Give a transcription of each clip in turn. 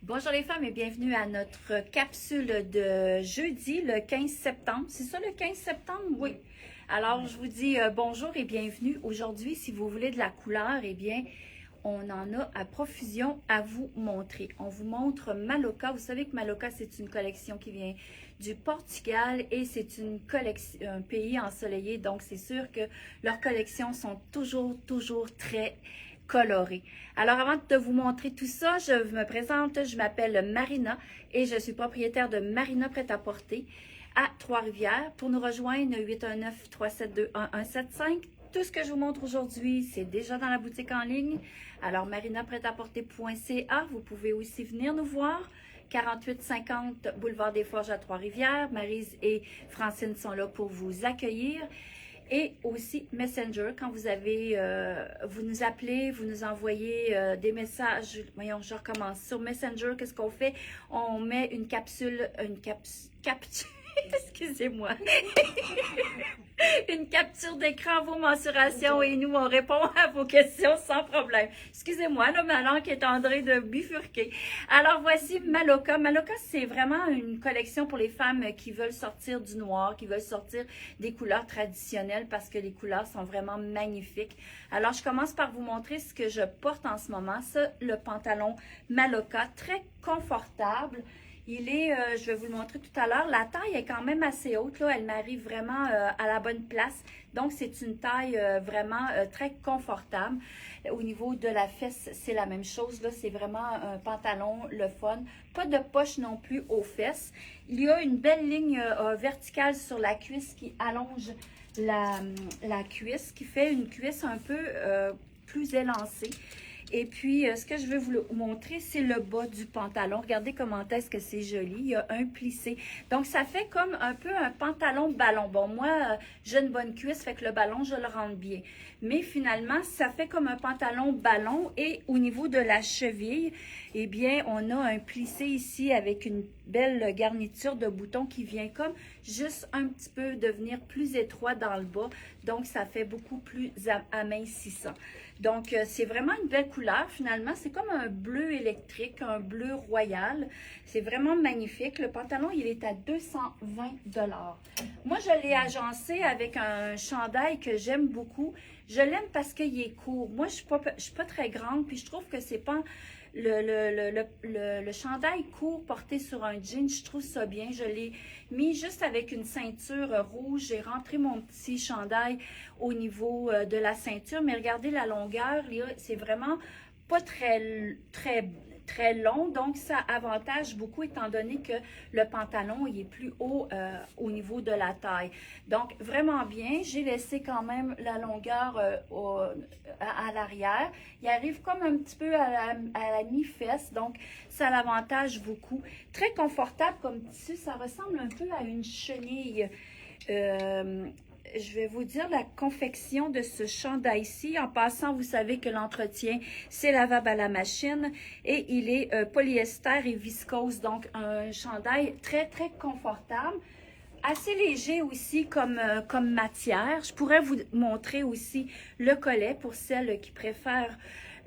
Bonjour les femmes et bienvenue à notre capsule de jeudi, le 15 septembre. C'est ça le 15 septembre? Oui. Alors, je vous dis bonjour et bienvenue. Aujourd'hui, si vous voulez de la couleur, eh bien, on en a à profusion à vous montrer. On vous montre Maloca. Vous savez que Maloca, c'est une collection qui vient du Portugal et c'est une collection, un pays ensoleillé. Donc, c'est sûr que leurs collections sont toujours très colorées. Alors, avant de vous montrer tout ça, je me présente. Je m'appelle Marina et je suis propriétaire de Marina Prêt-à-Porter à Trois-Rivières. Pour nous rejoindre, 819-372-1175. Tout ce que je vous montre aujourd'hui, c'est déjà dans la boutique en ligne. Alors, marinaprêtaporter.ca. Vous pouvez aussi venir nous voir. 4850 Boulevard des Forges à Trois-Rivières. Maryse et Francine sont là pour vous accueillir. Et aussi Messenger, quand vous avez, vous nous appelez, vous nous envoyez des messages. Voyons, je recommence. Sur Messenger, qu'est-ce qu'on fait? On met une capsule, excusez-moi, une capture d'écran, vos mensurations et nous, on répond à vos questions sans problème. Excusez-moi, là, ma langue est en train de bifurquer. Alors, voici Maloca. Maloca, c'est vraiment une collection pour les femmes qui veulent sortir du noir, qui veulent sortir des couleurs traditionnelles parce que les couleurs sont vraiment magnifiques. Alors, je commence par vous montrer ce que je porte en ce moment. Ça, le pantalon Maloca, très confortable. Il est, je vais vous le montrer tout à l'heure, la taille est quand même assez haute, là, elle m'arrive vraiment à la bonne place. Donc, c'est une taille vraiment très confortable. Au niveau de la fesse, c'est la même chose, là, c'est vraiment un pantalon, le fun. Pas de poche non plus aux fesses. Il y a une belle ligne verticale sur la cuisse qui allonge la cuisse, qui fait une cuisse un peu plus élancée. Et puis, ce que je veux vous montrer, c'est le bas du pantalon. Regardez comment est-ce que c'est joli. Il y a un plissé. Donc, ça fait comme un peu un pantalon ballon. Bon, moi, j'ai une bonne cuisse, fait que le ballon, je le rentre bien. Mais finalement, ça fait comme un pantalon ballon. Et au niveau de la cheville, eh bien, on a un plissé ici avec une belle garniture de boutons qui vient comme juste un petit peu devenir plus étroit dans le bas. Donc, ça fait beaucoup plus amincissant. Donc, c'est vraiment une belle couleur. Finalement, c'est comme un bleu électrique, un bleu royal. C'est vraiment magnifique. Le pantalon, il est à 220 $. Moi, je l'ai agencé avec un chandail que j'aime beaucoup. Je l'aime parce qu'il est court. Moi, je suis pas très grande, puis je trouve que c'est pas... Le chandail court porté sur un jean, je trouve ça bien. Je l'ai mis juste avec une ceinture rouge. J'ai rentré mon petit chandail au niveau de la ceinture. Mais regardez la longueur, c'est vraiment pas très long. Donc, ça avantage beaucoup étant donné que le pantalon il est plus haut au niveau de la taille. Donc, vraiment bien. J'ai laissé quand même la longueur à l'arrière. Il arrive comme un petit peu à la mi-fesse. Donc, ça l'avantage beaucoup. Très confortable comme tissu. Ça ressemble un peu à une chenille. Je vais vous dire la confection de ce chandail-ci. En passant, vous savez que l'entretien, c'est lavable à la machine et il est polyester et viscose. Donc, un chandail très confortable. Assez léger aussi comme matière. Je pourrais vous montrer aussi le collet pour celles qui préfèrent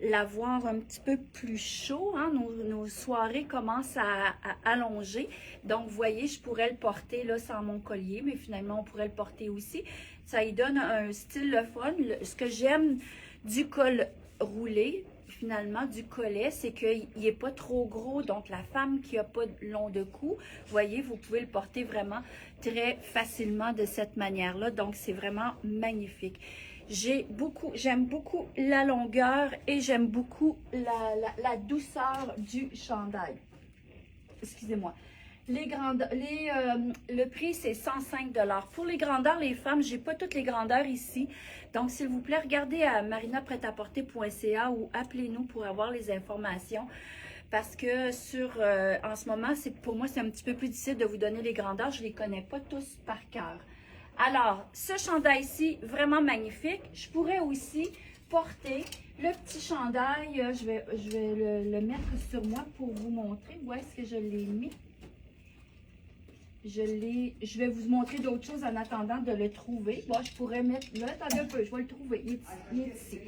l'avoir un petit peu plus chaud. Hein? Nos soirées commencent à allonger. Donc, vous voyez, je pourrais le porter là sans mon collier, mais finalement, on pourrait le porter aussi. Ça y donne un style le fun. Ce que j'aime du col roulé, finalement, du collet, c'est qu'il n'est pas trop gros. Donc, la femme qui n'a pas de long de cou, voyez, vous pouvez le porter vraiment très facilement de cette manière-là. Donc, c'est vraiment magnifique. J'aime beaucoup la longueur et j'aime la douceur du chandail. Excusez-moi. Le prix, c'est 105 $. Pour les grandeurs, les femmes, j'ai pas toutes les grandeurs ici. Donc, s'il vous plaît, regardez à marinaprêtaporter.ca ou appelez-nous pour avoir les informations. Parce que en ce moment, pour moi, c'est un petit peu plus difficile de vous donner les grandeurs. Je ne les connais pas tous par cœur. Alors, ce chandail-ci, vraiment magnifique. Je pourrais aussi porter le petit chandail. Je vais le mettre sur moi pour vous montrer où est-ce que je l'ai mis. Je vais vous montrer d'autres choses en attendant de le trouver. Bon, je pourrais mettre là, attendez un peu, je vais le trouver. Il est ici.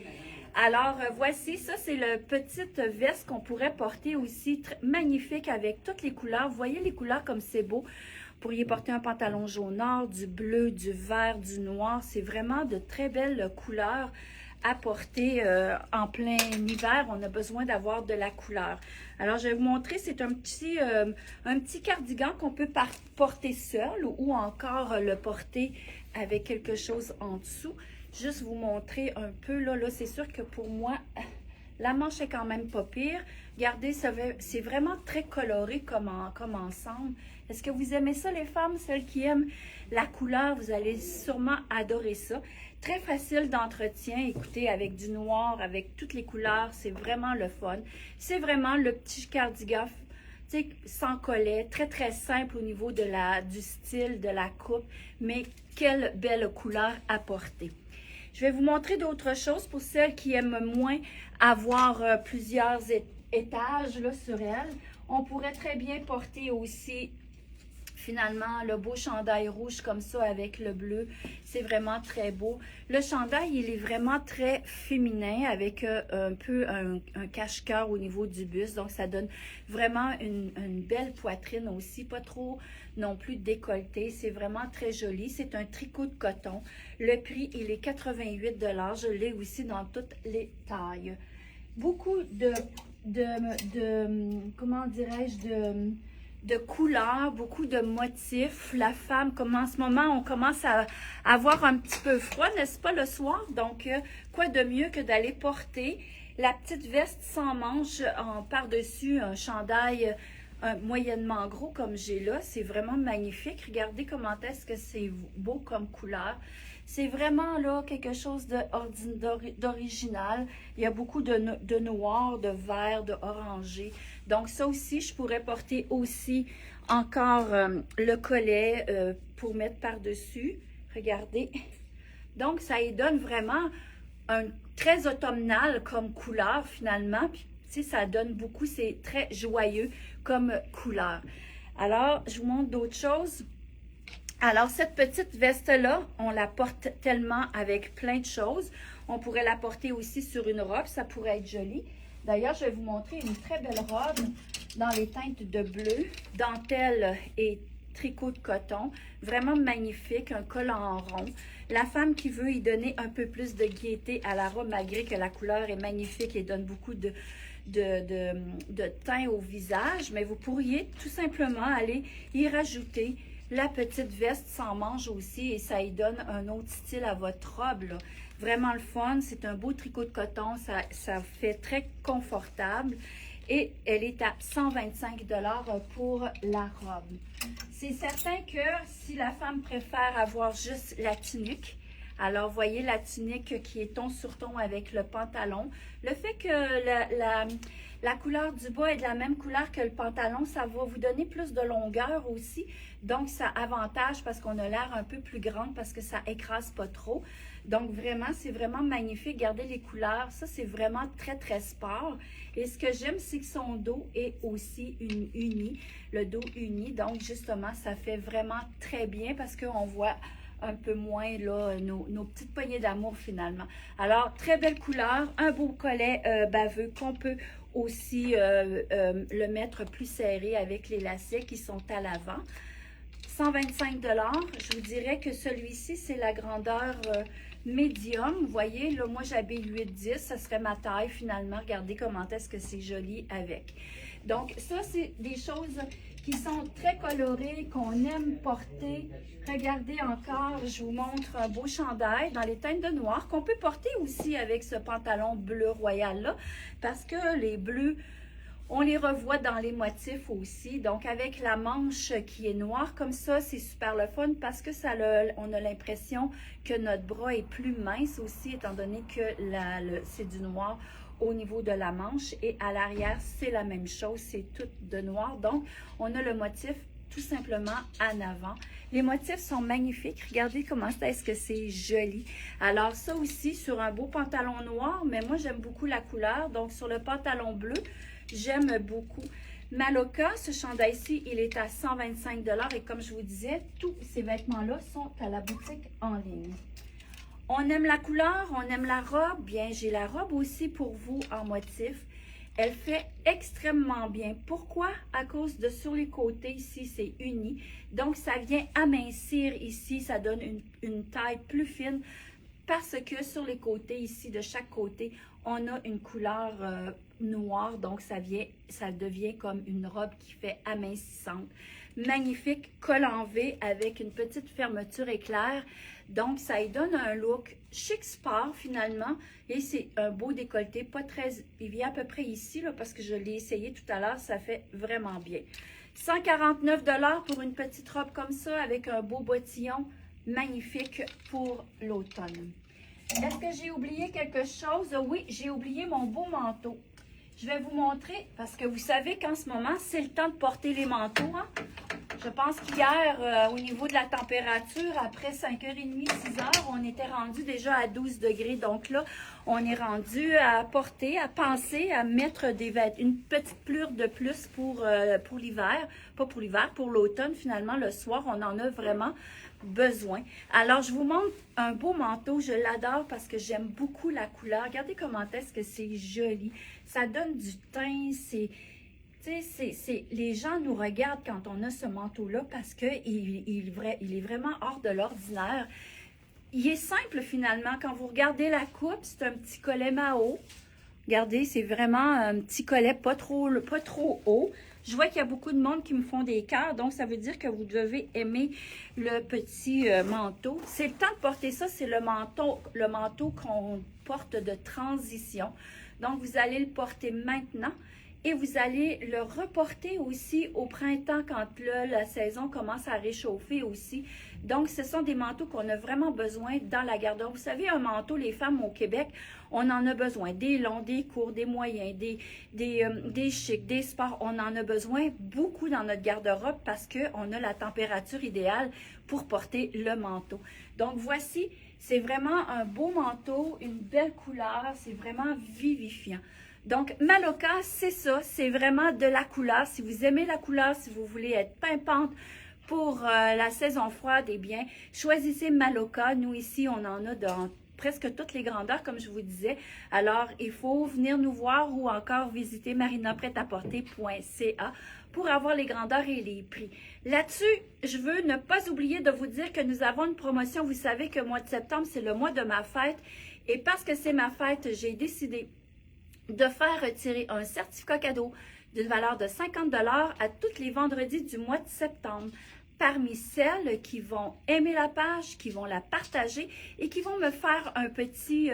Alors, voici, ça, c'est le petite veste qu'on pourrait porter aussi, magnifique avec toutes les couleurs. Vous voyez les couleurs comme c'est beau. Vous pourriez porter un pantalon jaunard, du bleu, du vert, du noir. C'est vraiment de très belles couleurs à porter en plein hiver. On a besoin d'avoir de la couleur. Alors, je vais vous montrer, c'est un petit cardigan qu'on peut porter seul ou encore le porter avec quelque chose en dessous. Juste vous montrer un peu, là c'est sûr que pour moi, la manche est quand même pas pire. Regardez, c'est vraiment très coloré comme ensemble. Est-ce que vous aimez ça, les femmes? Celles qui aiment la couleur, vous allez sûrement adorer ça. Très facile d'entretien, écoutez, avec du noir, avec toutes les couleurs, c'est vraiment le fun. C'est vraiment le petit cardigan, tu sais, sans collet, très très simple au niveau du style, de la coupe, mais quelle belle couleur à porter. Je vais vous montrer d'autres choses pour celles qui aiment moins avoir plusieurs étages là, sur elles. On pourrait très bien porter aussi, finalement, le beau chandail rouge comme ça avec le bleu. C'est vraiment très beau. Le chandail, il est vraiment très féminin avec un peu un cache-cœur au niveau du buste. Donc, ça donne vraiment une belle poitrine aussi. Pas trop non plus décolleté. C'est vraiment très joli. C'est un tricot de coton. Le prix, il est 88 $. Je l'ai aussi dans toutes les tailles. Beaucoup comment dirais-je, de couleurs, beaucoup de motifs. La femme, comme en ce moment, on commence à avoir un petit peu froid, n'est-ce pas, le soir? Donc, quoi de mieux que d'aller porter la petite veste sans manches en par-dessus un chandail moyennement gros comme j'ai là. C'est vraiment magnifique. Regardez comment est-ce que c'est beau comme couleur. C'est vraiment là quelque chose d'original. Il y a beaucoup de noir, de vert, de orangé. Donc ça aussi, je pourrais porter aussi encore le collet pour mettre par-dessus. Regardez. Donc ça y donne vraiment un très automnal comme couleur finalement. Puis, tu sais, ça donne beaucoup, c'est très joyeux comme couleur. Alors, je vous montre d'autres choses. Alors, cette petite veste-là, on la porte tellement avec plein de choses. On pourrait la porter aussi sur une robe, ça pourrait être joli. D'ailleurs, je vais vous montrer une très belle robe dans les teintes de bleu, dentelle et tricot de coton. Vraiment magnifique, un col en rond. La femme qui veut y donner un peu plus de gaieté à la robe, malgré que la couleur est magnifique et donne beaucoup de teint au visage, mais vous pourriez tout simplement aller y rajouter la petite veste sans manches aussi et ça y donne un autre style à votre robe, là. Vraiment le fun, c'est un beau tricot de coton, ça fait très confortable et elle est à 125 $ pour la robe. C'est certain que si la femme préfère avoir juste la tunique, alors voyez la tunique qui est ton sur ton avec le pantalon, le fait que la couleur du bas est de la même couleur que le pantalon, ça va vous donner plus de longueur aussi. Donc, ça avantage parce qu'on a l'air un peu plus grande parce que ça écrase pas trop. Donc, vraiment, c'est vraiment magnifique. Regardez les couleurs. Ça, c'est vraiment très, très sport. Et ce que j'aime, c'est que son dos est aussi uni. Le dos uni. Donc, justement, ça fait vraiment très bien parce qu'on voit un peu moins là, nos petites poignées d'amour finalement. Alors, très belle couleur. Un beau collet baveux qu'on peut aussi le mettre plus serré avec les lacets qui sont à l'avant. 125 $. Je vous dirais que celui-ci, c'est la grandeur médium. Vous voyez, là, moi, j'habille 8-10. Ça serait ma taille, finalement. Regardez comment est-ce que c'est joli avec. Donc, ça, c'est des choses qui sont très colorées, qu'on aime porter. Regardez encore, je vous montre un beau chandail dans les teintes de noir qu'on peut porter aussi avec ce pantalon bleu royal-là, parce que les bleus, on les revoit dans les motifs aussi. Donc, avec la manche qui est noire comme ça, c'est super le fun parce que on a l'impression que notre bras est plus mince aussi, étant donné que c'est du noir au niveau de la manche. Et à l'arrière, c'est la même chose, c'est tout de noir. Donc, on a le motif tout simplement en avant. Les motifs sont magnifiques. Regardez comment est-ce que c'est joli. Alors, ça aussi, sur un beau pantalon noir, mais moi, j'aime beaucoup la couleur. Donc, sur le pantalon bleu, j'aime beaucoup. Maloca, ce chandail-ci, il est à 125 $ et comme je vous disais, tous ces vêtements-là sont à la boutique en ligne. On aime la couleur, on aime la robe. Bien, j'ai la robe aussi pour vous en motif. Elle fait extrêmement bien. Pourquoi? À cause de sur les côtés, ici, c'est uni. Donc, ça vient amincir ici. Ça donne une taille plus fine parce que sur les côtés, ici, de chaque côté, on a une couleur noire. Donc, ça devient comme une robe qui fait amincissante. Magnifique col en V avec une petite fermeture éclair. Donc, ça lui donne un look chic sport finalement. Et c'est un beau décolleté, pas très... Il vient à peu près ici, là, parce que je l'ai essayé tout à l'heure. Ça fait vraiment bien. 149 $ pour une petite robe comme ça avec un beau bottillon. Magnifique pour l'automne. Est-ce que j'ai oublié quelque chose? Oui, j'ai oublié mon beau manteau. Je vais vous montrer, parce que vous savez qu'en ce moment, c'est le temps de porter les manteaux. Hein? Je pense qu'hier, au niveau de la température, après 5h30, 6h, on était rendu déjà à 12 degrés. Donc là, on est rendu à porter, à penser, à mettre une petite plure de plus pour l'hiver. Pas pour l'hiver, pour l'automne. Finalement, le soir, on en a vraiment besoin. Alors, je vous montre un beau manteau. Je l'adore parce que j'aime beaucoup la couleur. Regardez comment est-ce que c'est joli. Ça donne du teint, les gens nous regardent quand on a ce manteau-là parce qu'il est vraiment hors de l'ordinaire. Il est simple finalement. Quand vous regardez la coupe, c'est un petit collet Mao. Regardez, c'est vraiment un petit collet pas trop haut. Je vois qu'il y a beaucoup de monde qui me font des cœurs, donc ça veut dire que vous devez aimer le petit manteau. C'est le temps de porter ça, c'est le manteau qu'on porte de transition. Donc, vous allez le porter maintenant et vous allez le reporter aussi au printemps quand là, la saison commence à réchauffer aussi. Donc, ce sont des manteaux qu'on a vraiment besoin dans la garde-robe. Vous savez, un manteau, les femmes au Québec, on en a besoin. Des longs, des courts, des moyens, des chics, des sports. On en a besoin beaucoup dans notre garde-robe parce qu'on a la température idéale pour porter le manteau. Donc, voici, c'est vraiment un beau manteau, une belle couleur. C'est vraiment vivifiant. Donc, Maloca, c'est ça. C'est vraiment de la couleur. Si vous aimez la couleur, si vous voulez être pimpante pour la saison froide, eh bien, choisissez Maloca. Nous, ici, on en a dans presque toutes les grandeurs, comme je vous disais. Alors, il faut venir nous voir ou encore visiter marinapretaporter.ca pour avoir les grandeurs et les prix. Là-dessus, je veux ne pas oublier de vous dire que nous avons une promotion. Vous savez que le mois de septembre, c'est le mois de ma fête. Et parce que c'est ma fête, j'ai décidé de faire retirer un certificat cadeau d'une valeur de 50 $ à tous les vendredis du mois de septembre. Parmi celles qui vont aimer la page, qui vont la partager et qui vont me faire un petit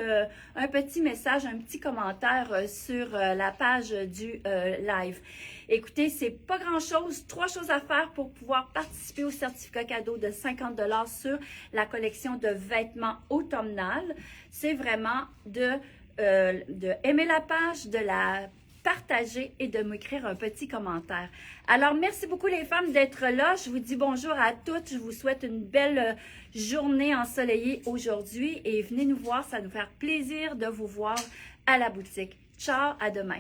message, un petit commentaire sur la page du live. Écoutez, c'est pas grand-chose, 3 choses à faire pour pouvoir participer au certificat cadeau de 50 $ sur la collection de vêtements automnales. C'est vraiment de aimer la page, de la partager et de m'écrire un petit commentaire. Alors, merci beaucoup les femmes d'être là. Je vous dis bonjour à toutes. Je vous souhaite une belle journée ensoleillée aujourd'hui et venez nous voir. Ça va nous faire plaisir de vous voir à la boutique. Ciao, à demain.